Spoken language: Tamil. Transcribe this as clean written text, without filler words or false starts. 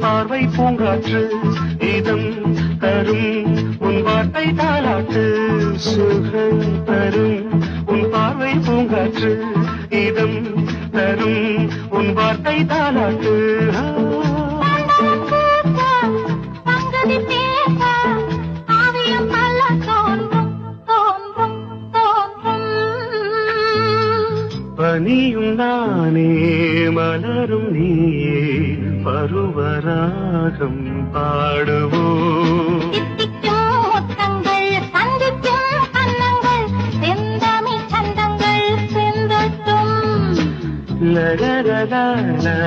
பார்வை பூங்காற்று இதம் தரும் உன் வார்த்தை தாலாட்டு சுகம் தரும் உன் பார்வை பூங்காற்று இதம் தரும் உன் வார்த்தை தாலாட்டு பனியும் நானே மலரும் நீயே பருவராகம் பாடுவோம் முத்தங்கள் சந்திக்கும் அன்னங்கள் செந்தாமி சந்தங்கள் செந்தட்டும் லகரலா